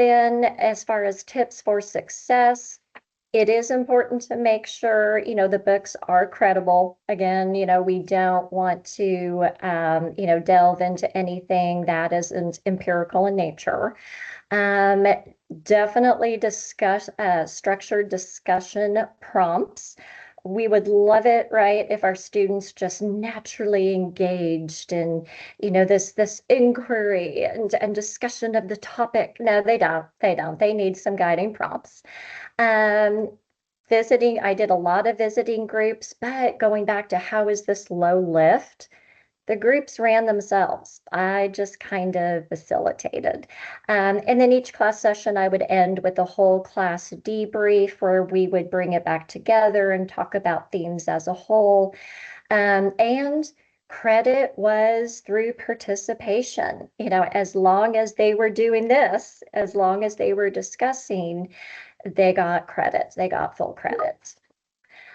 then as far as tips for success, it is important to make sure, you know, the books are credible. Again, you know, we don't want to, you know, delve into anything that isn't empirical in nature. Um, Definitely discuss structured discussion prompts. We would love it, right, if our students just naturally engaged in, you know, this inquiry and discussion of the topic. No, they don't. They don't. They need some guiding prompts. Um, I did a lot of visiting groups, but going back to how is this low lift? The groups ran themselves. I just kind of facilitated. And then each class session, I would end with a whole class debrief where we would bring it back together and talk about themes as a whole. And credit was through participation. You know, as long as they were doing this, as long as they were discussing, they got credit, they got full credit.